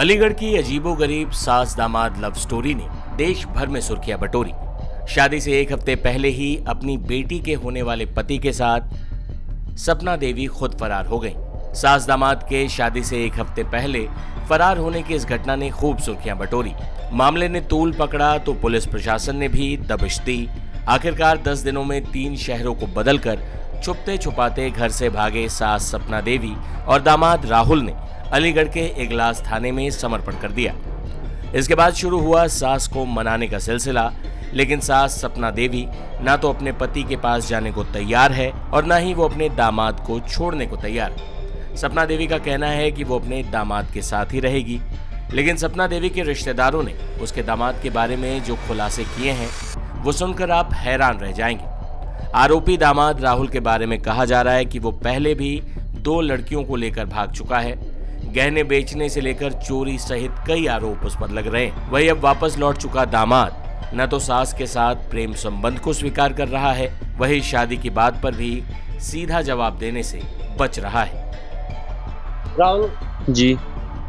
अलीगढ़ की अजीबोगरीब सास दामाद लव स्टोरी ने देश भर में सुर्खियां बटोरी। शादी से एक हफ्ते पहले ही अपनी बेटी के होने वाले पति के साथ सपना देवी खुद फरार हो गईं। सास दामाद के शादी से एक हफ्ते पहले फरार होने की इस घटना ने खूब सुर्खियां बटोरी। मामले ने तूल पकड़ा तो पुलिस प्रशासन ने भी दबिश दी। आखिरकार 10 दिनों में 3 शहरों को बदलकर छुपते छुपाते घर से भागे सास सपना देवी और दामाद राहुल ने अलीगढ़ के इगलास थाने में समर्पण कर दिया। इसके बाद शुरू हुआ सास को मनाने का सिलसिला, लेकिन सास सपना देवी ना तो अपने पति के पास जाने को तैयार है और ना ही वो अपने दामाद को छोड़ने को तैयार। सपना देवी का कहना है कि वो अपने दामाद के साथ ही रहेगी, लेकिन सपना देवी के रिश्तेदारों ने उसके दामाद के बारे में जो खुलासे किए हैं वो सुनकर आप हैरान रह जाएंगे। आरोपी दामाद राहुल के बारे में कहा जा रहा है कि वो पहले भी 2 लड़कियों को लेकर भाग चुका है। गहने बेचने से लेकर चोरी सहित कई आरोप उस पर लग रहे हैं। वही अब वापस लौट चुका दामाद न तो सास के साथ प्रेम संबंध को स्वीकार कर रहा है, वही शादी की बात पर भी सीधा जवाब देने से बच रहा है। राहुल जी ये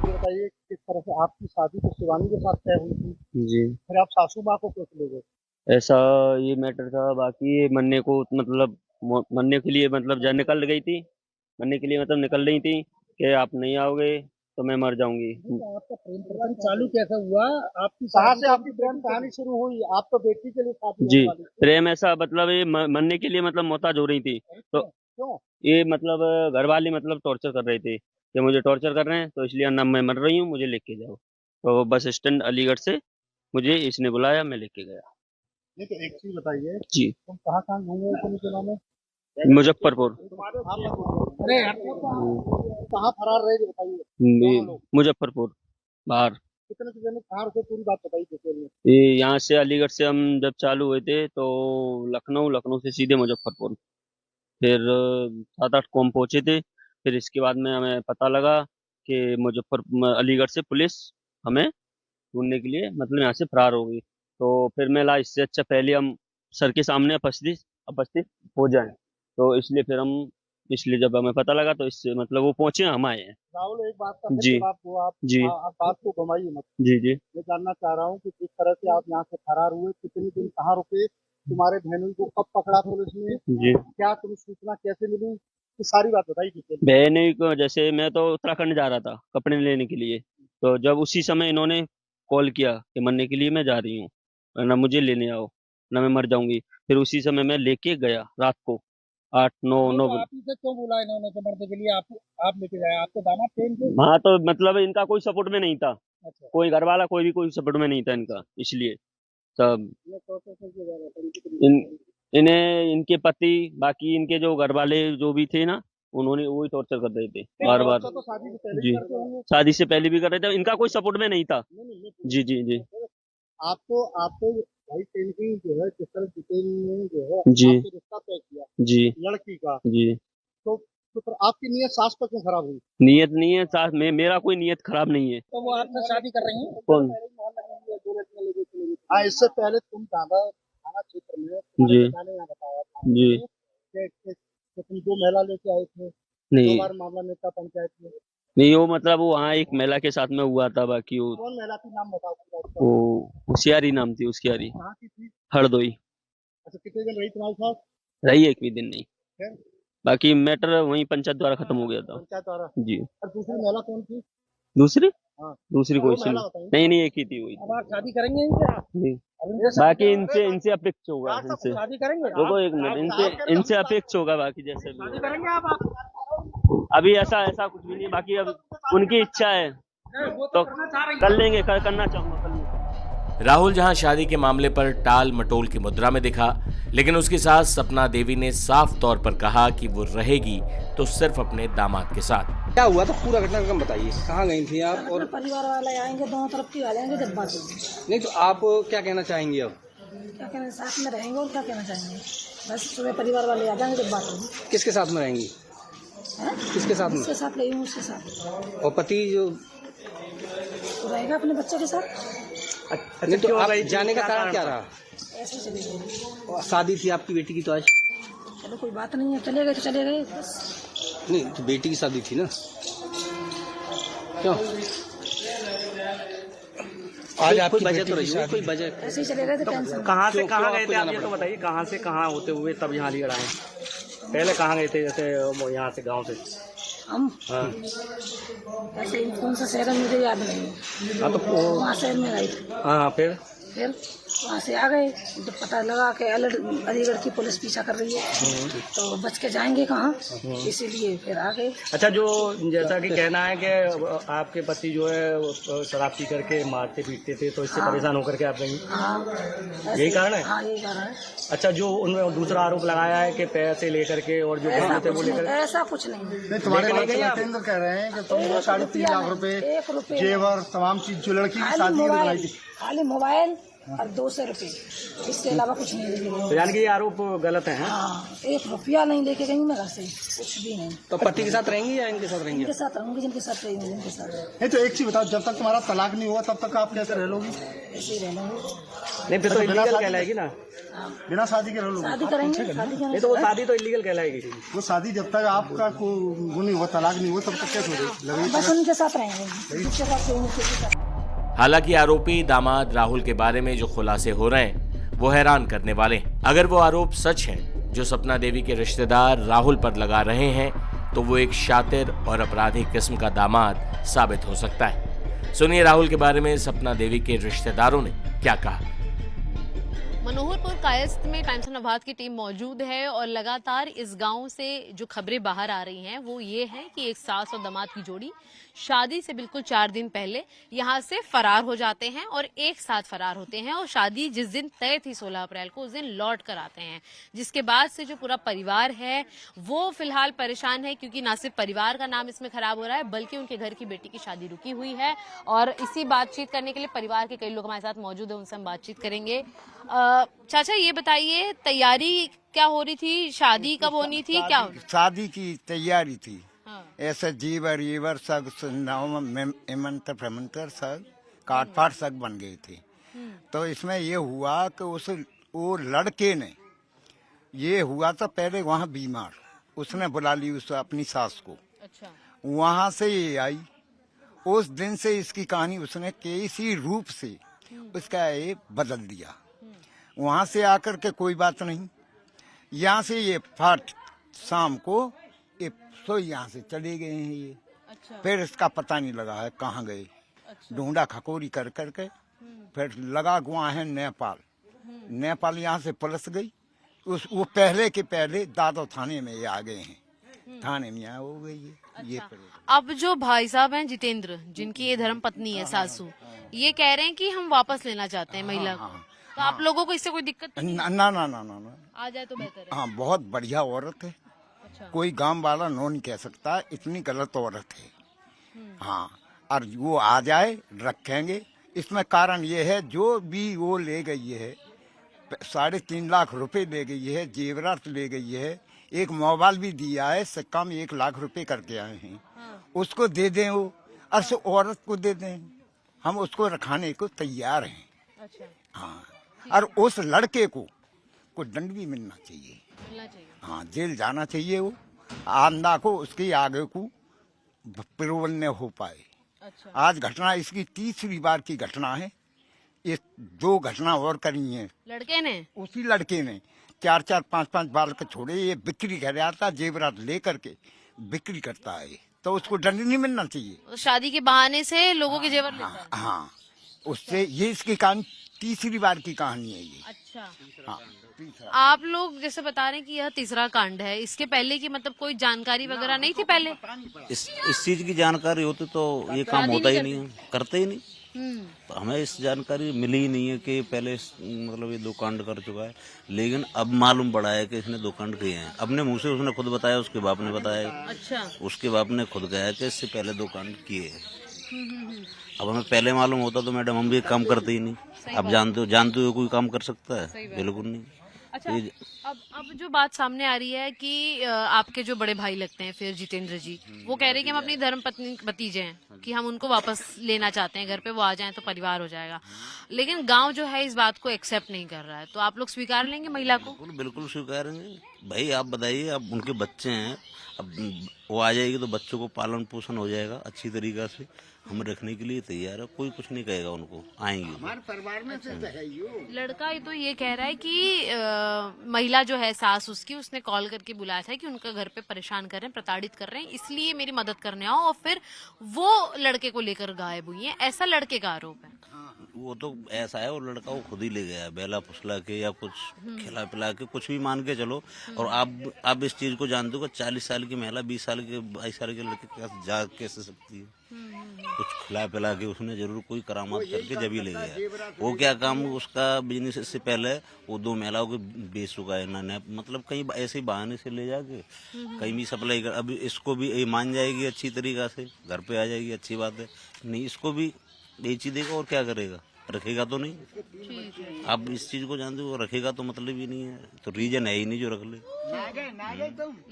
बताइए किस तरह से आपकी शादी तो शिवानी के साथ तय हुई थी, जी फिर आप सासू माँ को कैसे ले गए? ऐसा ये मैटर था। बाकी ये मरने को मतलब मरने के लिए मतलब जा निकल गई थी, मरने के लिए मतलब निकल रही थी कि आप नहीं आओगे तो मैं मर जाऊंगी। तो आपका प्रेम प्रसंग चालू कैसा हुआ? आपकी कहाँ से आपकी प्रेम कहानी शुरू हुई? आप तो बेटी के लिए शादी जी होने वाली थी। प्रेम ऐसा मतलब ये मरने के लिए मतलब मोहताज हो रही थी, तो क्यों? ये मतलब घर वाले मतलब टॉर्चर कर रहे थे कि मुझे टॉर्चर कर रहे हैं तो इसलिए ना मैं मर रही हूँ, मुझे लेके जाओ। तो बस स्टैंड अलीगढ़ से मुझे इसने बुलाया, मैं लेके गया। नहीं तो एक चीज बताइए, जी तुम कहाँ कहाँ घूमे हो तुम जिला में? मुजफ्फरपुर। अरे कहाँ फरार रहे थे बताइए? दोनों लोग मुजफ्फरपुर बाहर। कितने से दिन कहाँ रुके पूरी बात बताइए डिटेल में। ये यहाँ से अलीगढ़ से हम जब चालू हुए थे तो लखनऊ से सीधे मुजफ्फरपुर, फिर 7-8 को हम पहुंचे थे। फिर इसके बाद में हमें पता लगा कि अलीगढ़ से पुलिस हमें ढूंढने के लिए मतलब यहाँ से फरार हो गई। तो फिर मैं ला इससे अच्छा पहले हम सर के सामने उपस्थित हो जाएं, तो इसलिए फिर हम इसलिए जब हमें पता लगा तो इससे मतलब वो पहुंचे, हम आए हैं। राहुल एक बात का फिर जी जवाब दो आप। जी आप बात को घुमाइए मत। जी जी मैं जानना चाह रहा हूँ कि जिस तरह से आप यहाँ से फरार हुए, कितने दिन कहाँ रुके, तुम्हारे बहनों को कब पकड़ा पुलिस ने, जी क्या तुम्हें सूचना कैसे मिली, ये सारी बात बताइए डिटेल में। बहन को जैसे मैं तो उत्तराखंड जा रहा था कपड़े लेने के लिए, तो जब उसी समय इन्होंने कॉल किया कि मरने के लिए मैं जा रही हूँ, ना मुझे लेने आओ ना मैं मर जाऊंगी। फिर उसी समय मैं लेके गया रात को 8-9 आप इसे क्यों बोला इन्होंने तो मरने के लिए? आप लेके जाए, आपके दामाद थे इनके? हाँ तो मतलब इनका कोई सपोर्ट में नहीं था, अच्छा, कोई घर वाला कोई सपोर्ट में नहीं था इनका, इसलिए तब ये तो किया जा रहा था इन इन्हें इनके पति बाकी इनके जो घर वाले जो भी थे ना, उन्होंने वही टॉर्चर कर रहे थे बार बार। तो शादी से पहले जी करते होंगे। शादी से पहले भी कर रहे थे, इनका कोई सपोर्ट में नहीं था। नहीं, जी जी जी आपको भाई पेंटिंग जो है जिस तरह डिटेल में जो है जी आपने रिश्ता तय किया जी लड़की का, जी तो फिर आपकी नीयत सास पर क्यों खराब हुई? नियत नहीं है साथ में, मेरा कोई नियत खराब नहीं है। तो वो आपसे शादी कर रही हैं? कौन? हाँ, इससे पहले तुम थाना क्षेत्र में जी तुम्हारे पिता ने यहाँ बताया था जी कि तुम 2 महिला लेके आए थे, 2 नहीं बार मामला नेता पंचायत में। नहीं, वो मतलब वो वहाँ एक महिला के साथ में हुआ था, बाकी वो कौन महिला थी, नाम बताओ पूरा उसका। वो होशियारी नाम थी उसकी, यारी कहाँ की थी? हरदोई अच्छा, कितने दिन रही तुम्हारे साथ? रही, एक भी दिन नहीं। फिर बाकी मैटर वहीं पंचायत द्वारा खत्म हो गया था। पंचायत द्वारा। जी और दूसरी महिला कौन थी? दूसरी हाँ, दूसरी कोई सी महिला नहीं, बताइए। नहीं नहीं एक ही थी वही। अब आप शादी करेंगे इनसे? आप जी अब इनसे बाकी इनसे अपेक्ष होगा, इनसे शादी करेंगे? रुको एक मिनट, इनसे अपेक्ष होगा बाकी जैसे भी शादी होगा। करेंगे आप? अभी ऐसा कुछ भी नहीं, बाकी अब उनकी इच्छा है वो तो करना चाह रही कर लेंगे, करना चाहूंगा कर लेंगे। राहुल जहां शादी के मामले पर टाल मटोल की मुद्रा में दिखा, लेकिन उसकी सास सपना देवी ने साफ तौर पर कहा कि वो रहेगी तो सिर्फ अपने दामाद के साथ। क्या हुआ था पूरा घटनाक्रम बताइए, कहाँ गई थी आप? और परिवार वाले आएंगे, दोनों तरफ के आ जाएंगे जब बात होगी। नहीं तो आप क्या कहना चाहेंगे अब? क्या कहना, साथ में रहेंगे और क्या कहना चाहेंगे? बस सुबह परिवार वाले आ जाएंगे जब बात होगी। किसके साथ में रहेंगी? किसके साथ में? उसके साथ रही हूँ, उसके साथ। और पति जो तो रहेगा अपने बच्चे के साथ। नहीं तो आप जाने का कारण क्या रहा? ऐसे चले गए। और शादी थी आपकी बेटी की तो आज? चलो कोई बात नहीं है, चले गए तो चले गए बस। नहीं तो बेटी की शादी थी ना, क्यों? आज आपकी बजट तो रही है, कोई बजट ऐसे ही चले रहे थे टेंशन। कहाँ से क्यों- कहाँ क्यों गए आपको थे आप जाना ये तो पड़ा? बताइए, कहाँ से कहाँ होते हुए तब यहाँ लिए आए? पहले कहाँ गए थे जैसे यहाँ से गांव से? हम हाँ ऐसे ही कौन सा शहर है मुझे याद नहीं, हाँ, तो वहाँ शहर में गए थे। हाँ फिर फिर वहाँ से आ गए, जब पता लगा कि अलीगढ़ की पुलिस पीछा कर रही है तो बच के जाएंगे कहाँ, इसीलिए फिर आ गए। अच्छा, जो जैसा कि कहना है कि आपके पति जो है वो शराब पी करके मारते पीटते थे, तो इससे परेशान होकर के आप गई? हाँ यही कारण है? हाँ यही कारण है। अच्छा, जो उन्होंने दूसरा आरोप लगाया है कि पैसे लेकर के और जो ऐसा गहने थे वो कुछ लेकर, नहीं, ऐसा कुछ नहीं। नहीं, तुम्हारे लेकिन भाई नहीं आप- जितेंद्र कह रहे हैं कि तुम एक 3.5 लाख रुपया नहीं, 1 रुपए रुपया जेवर तमाम चीज जो लड़की की खाली शादी में मोबाइल, बनाई थी। खाली मोबाइल और 200 रुपये, इसके अलावा कुछ नहीं लेके तो गई। यानी कि ये आरोप गलत है? हाँ 1 रुपया नहीं लेके गई मैं घर से, कुछ भी नहीं। तो पति के साथ रहेंगी या इनके साथ रहेंगी? इनके साथ रहूंगी, जिनके साथ रहेंगे जिनके साथ नहीं तो एक चीज बताओ, जब तक तुम्हारा तलाक नहीं हुआ तब तक आप कैसे रह लोगी? ऐसे ही रहना है। नहीं फिर तो बिना इलीगल शादी कहलाएगी ना? बिना शादी के रह लोगी? शादी करेंगे, शादी नहीं करेंगे। तो वो शादी तो इलीगल कहलाएगी। वो शादी जब तक आपका वो नहीं हुआ, तलाक नहीं हुआ, तब तक कैसे लगेगी? बस उनके साथ रहेंगे, जिनके साथ रहेंगे, किसी के साथ। हालांकि आरोपी दामाद राहुल के बारे में जो खुलासे हो रहे हैं वो हैरान करने वाले हैं। अगर वो आरोप सच हैं जो सपना देवी के रिश्तेदार राहुल पर लगा रहे हैं तो वो एक शातिर और अपराधी किस्म का दामाद साबित हो सकता है। सुनिए राहुल के बारे में सपना देवी के रिश्तेदारों ने क्या कहा। मनोहरपुर कायस्थ में टाइम्स ऑफ नवाद की टीम मौजूद है और लगातार इस गांव से जो खबरें बाहर आ रही हैं वो ये है कि एक सास और दामाद की जोड़ी शादी से बिल्कुल 4 दिन पहले यहां से फरार हो जाते हैं और एक साथ फरार होते हैं और शादी जिस दिन तय थी 16 अप्रैल को उस दिन लौट कर आते हैं, जिसके बाद से जो पूरा परिवार है वो फिलहाल परेशान है क्योंकि ना सिर्फ परिवार का नाम इसमें खराब हो रहा है बल्कि उनके घर की बेटी की शादी रुकी हुई है। और इसी बातचीत करने के लिए परिवार के कई लोग हमारे साथ मौजूद है, उनसे हम बातचीत करेंगे। चाचा ये बताइए, तैयारी क्या हो रही थी, शादी कब होनी थी, क्या हो? शादी की तैयारी थी। हाँ। ऐसे जीवर ईवर सब इमंत्र प्रमंत्र सब काट फाट सब बन गए थे। तो इसमें ये हुआ कि वो लड़के ने ये हुआ था पहले वहाँ बीमार, उसने बुला ली उस अपनी सास को। अच्छा। वहाँ से ये आई, उस दिन से इसकी कहानी उसने किसी रूप से उसका ये बदल दिया। वहाँ से आकर के कोई बात नहीं, यहाँ से ये फाट शाम को ये सो यहाँ से चले गए हैं ये। अच्छा। फिर इसका पता नहीं लगा है कहाँ गए। अच्छा। ढूंढा खकोरी कर करके फिर लगा गुआ है नेपाल। नेपाल यहाँ से पुलिस गई, वो पहले के पहले दादो थाने में ये आ गए हैं, थाने में यहाँ हो गई है। ये अब जो भाई साहब हैं जितेंद्र, जिनकी ये धर्म पत्नी है सासू, ये कह रहे हैं कि हम वापस लेना चाहते हैं महिला को। तो आप लोगों को इससे कोई दिक्कत तो नहीं? ना ना ना ना ना ना। आ जाए तो बेहतर है। हाँ, बहुत बढ़िया औरत है। अच्छा। कोई गांव वाला नो नहीं कह सकता इतनी गलत औरत है। हाँ, और वो आ जाए रखेंगे। इसमें कारण ये है जो भी वो ले गई है 3.5 लाख रुपए ले गई है, जेवरात ले गई है, एक मोबाइल भी दिया है, सिक्का में 1 लाख रुपए करके आए हैं। उसको दे दें वो, और उस औरत को दे दें, हम उसको रखाने को तैयार हैं। अच्छा। हाँ, और उस लड़के को दंड भी मिलना चाहिए। मिलना चाहिए। हाँ, जेल जाना चाहिए वो, आंदा को उसके आगे को प्रबल न हो पाए। अच्छा। आज घटना इसकी 3री बार की घटना है। ये 2 घटना और करी हैं लड़के ने। उसी लड़के ने। 4-4, 5-5 बाल के छोड़े, ये बिक्री कर आता, जेवरात लेकर के बिक्री करता है, तो उसको दंड नहीं मिलना चाहिए। तो शादी के बहाने से लोगों के जेवर लेता है। हाँ, उससे ये इसकी कहानी 3री बार की कहानी है ये। अच्छा। हाँ, आप लोग जैसे बता रहे हैं कि यह 3रा कांड है, इसके पहले की मतलब कोई जानकारी वगैरह नहीं थी पहले? इस चीज की जानकारी होती तो ये काम होता ही नहीं, करते ही नहीं। तो हमें इस जानकारी मिली ही नहीं है कि पहले मतलब ये 2 कांड कर चुका है, लेकिन अब मालूम पड़ा है कि इसने 2 कांड किए हैं। अपने मुंह से उसने खुद बताया, उसके बाप ने बताया। अच्छा। उसके बाप ने खुद कहा कि इससे पहले 2 कांड किए हैं। अब हमें पहले मालूम होता तो मैडम हम भी काम करते ही नहीं। अब जानते हो कोई काम कर सकता है? बिल्कुल नहीं। अच्छा। अब जो बात सामने आ रही है कि आपके जो बड़े भाई लगते हैं फिर जितेंद्र जी, वो कह रहे हैं कि हम अपनी धर्म पत्नी भतीजे हैं कि हम उनको वापस लेना चाहते हैं घर पे, वो आ जाएं तो परिवार हो जाएगा। लेकिन गांव जो है इस बात को एक्सेप्ट नहीं कर रहा है, तो आप लोग स्वीकार लेंगे महिला को? बिल्कुल स्वीकारेंगे। भाई आप बताइए, अब उनके बच्चे हैं, अब वो आ जाएगी तो बच्चों को पालन पोषण हो जाएगा अच्छी तरीका से। हम रखने के लिए तैयार है, कोई कुछ नहीं कहेगा उनको, आएंगे। हमारे परिवार में से तो है ही वो। लड़का तो ये कह रहा है कि महिला जो है सास उसकी, उसने कॉल करके बुलाया था कि उनका घर पे परेशान कर रहे हैं, प्रताड़ित कर रहे हैं, इसलिए मेरी मदद करने आओ, और फिर वो लड़के को लेकर गायब हुई है, ऐसा लड़के का आरोप है। वो तो ऐसा है, वो लड़का वो खुद ही ले गया, बेला फुसला के या कुछ खिला पिला के, कुछ भी मान के चलो। और आप इस चीज को जानते हो कि 40 साल की महिला 20 साल के 22 साल के लड़के के पास जा कैसे सकती है? कुछ खिला पिला के उसने जरूर कोई करामात करके जब ही ले गया। वो क्या काम, उसका बिजनेस इससे पहले वो 2 महिलाओं को बेच चुका है ना, मतलब कहीं ऐसे बहाने से ले जाके कहीं भी सप्लाई कर। अभी इसको भी ये मान जाएगी अच्छी तरीका से, घर पे आ जाएगी, अच्छी बात है। नहीं, इसको भी बेच ही देगा और क्या करेगा, रखेगा तो नहीं। आप इस चीज को जानते हो, रखेगा तो मतलब ही नहीं है, तो रीजन है ही नहीं जो रख ले।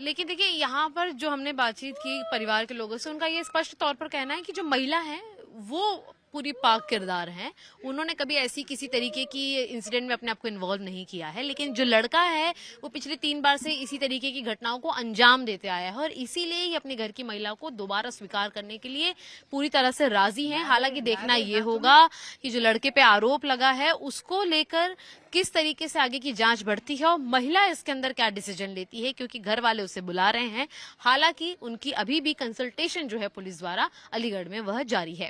लेकिन देखिए, यहाँ पर जो हमने बातचीत की परिवार के लोगों से, उनका ये स्पष्ट तौर पर कहना है कि जो महिला है वो पूरी पाक किरदार हैं, उन्होंने कभी ऐसी किसी तरीके की इंसिडेंट में अपने आप को इन्वॉल्व नहीं किया है। लेकिन जो लड़का है वो पिछले 3 बार से इसी तरीके की घटनाओं को अंजाम देते आया है, और इसीलिए ही अपने घर की महिला को दोबारा स्वीकार करने के लिए पूरी तरह से राजी हैं। हालांकि देखना ये होगा कि जो लड़के पे आरोप लगा है उसको लेकर किस तरीके से आगे की जांच बढ़ती है और महिला इसके अंदर क्या डिसीजन लेती है, क्योंकि घर वाले उसे बुला रहे हैं। हालांकि उनकी अभी भी कंसल्टेशन जो है पुलिस द्वारा अलीगढ़ में वह जारी है।